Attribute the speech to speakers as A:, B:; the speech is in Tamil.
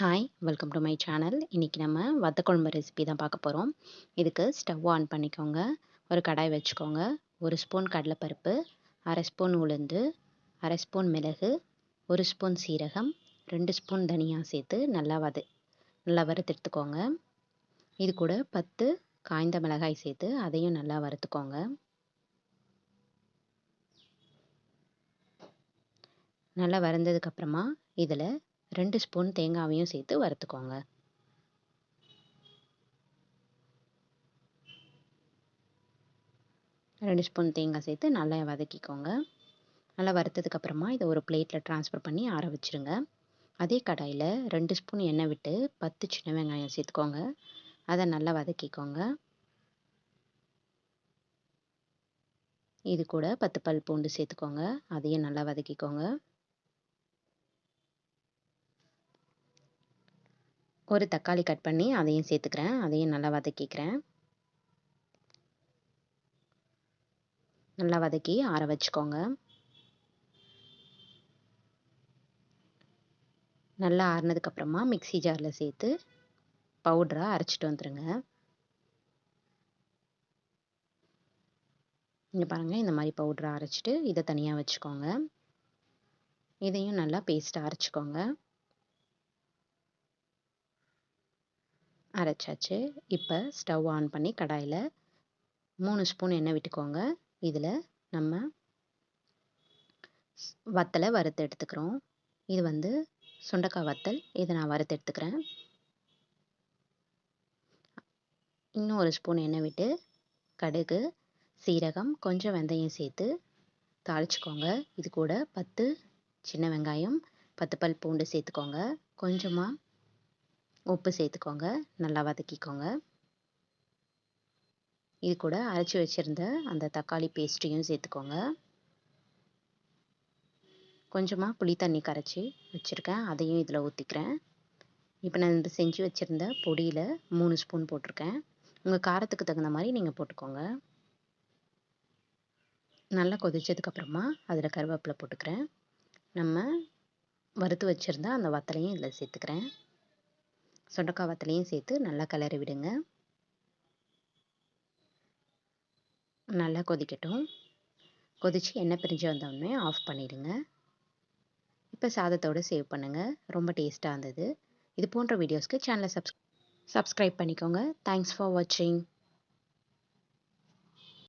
A: Hi welcome to my channel. இன்றைக்கி நம்ம வத்த குழம்பு ரெசிபி தான் பார்க்க போகிறோம். இதுக்கு ஸ்டவ் ஆன் பண்ணிக்கோங்க. ஒரு கடாய் வச்சுக்கோங்க. 1 ஸ்பூன் கடலைப்பருப்பு, 1/2 ஸ்பூன் உளுந்து, 1/2 ஸ்பூன் மிளகு, 1 ஸ்பூன் சீரகம், 2 ஸ்பூன் தனியா சேர்த்து நல்லா வறுத்தெடுத்துக்கோங்க. இது கூட 10 காய்ந்த மிளகாய் சேர்த்து அதையும் நல்லா வறுத்துக்கோங்க. நல்லா வறுந்ததுக்கப்புறமா இதில் 2 ஸ்பூன் தேங்காவையும் சேர்த்து வறுத்துக்கோங்க. ரெண்டு ஸ்பூன் தேங்காய் சேர்த்து நல்லா வதக்கிக்கோங்க. நல்லா வறுத்ததுக்கப்புறமா இதை ஒரு பிளேட்டில் ட்ரான்ஸ்ஃபர் பண்ணி ஆற வச்சுருங்க. அதே கடாயில் 2 ஸ்பூன் எண்ணெய் விட்டு 10 சின்ன வெங்காயம் சேர்த்துக்கோங்க. அதை நல்லா வதக்கிக்கோங்க. இது கூட 10 பல் பூண்டு சேர்த்துக்கோங்க. அதையும் நல்லா வதக்கிக்கோங்க. ஒரு தக்காளி கட் பண்ணி அதையும் சேர்த்துக்கிறேன். அதையும் நல்லா வதக்கிக்கிறேன். நல்லா வதக்கி ஆற வச்சுக்கோங்க. நல்லா ஆறினதுக்கப்புறமா மிக்ஸி ஜாரில் சேர்த்து பவுடராக அரைச்சிட்டு வந்துடுங்க. இங்கே பாருங்கள், இந்த மாதிரி பவுடராக அரைச்சிட்டு இதை தனியாக வச்சுக்கோங்க. இதையும் நல்லா பேஸ்ட்டாக அரைச்சிக்கோங்க. அரைச்சாச்சு. இப்போ ஸ்டவ் ஆன் பண்ணி கடாயில் 3 ஸ்பூன் எண்ணெய் விட்டுக்கோங்க. இதில் நம்ம வத்தலை வறுத்து எடுத்துக்கிறோம். இது சுண்டைக்காய் வத்தல். இதை நான் வறுத்து எடுத்துக்கிறேன். இன்னும் 1 ஸ்பூன் எண்ணெய் விட்டு கடுகு, சீரகம், கொஞ்சம் வெந்தயம் சேர்த்து தாளிச்சுக்கோங்க. இது கூட 10 சின்ன வெங்காயம், 10 பல் பூண்டு சேர்த்துக்கோங்க. கொஞ்சமாக உப்பு சேர்த்துக்கோங்க. நல்லா வதக்கிக்கோங்க. இது கூட அரைச்சி வச்சுருந்த அந்த தக்காளி பேஸ்ட்டையும் சேர்த்துக்கோங்க. கொஞ்சமாக புளி தண்ணி கரைச்சி வச்சுருக்கேன், அதையும் இதில் ஊற்றிக்கிறேன். இப்போ நான் இந்த செஞ்சு வச்சுருந்த பொடியில் 3 ஸ்பூன் போட்டிருக்கேன். உங்கள் காரத்துக்கு தகுந்த மாதிரி நீங்கள் போட்டுக்கோங்க. நல்லா கொதிச்சதுக்கப்புறமா அதில் கருவேப்பிலை போட்டுக்கிறேன். நம்ம வறுத்து வச்சுருந்த அந்த வத்தலையும் இதில் சேர்த்துக்கிறேன். சுண்டைக்காய் வத்தலையும் சேர்த்து நல்லா கிளறி விடுங்க. நல்லா கொதிக்கட்டும். கொதித்து எண்ணெய் பிரிஞ்சு வந்தோடனே ஆஃப் பண்ணிவிடுங்க. இப்போ சாதத்தோடு சேவ் பண்ணுங்கள். ரொம்ப டேஸ்ட்டாக இருந்தது. இது போன்ற வீடியோஸ்க்கு சேனலை சப்ஸ்கிரைப் பண்ணிக்கோங்க. தேங்க்ஸ் ஃபார் வாட்சிங்.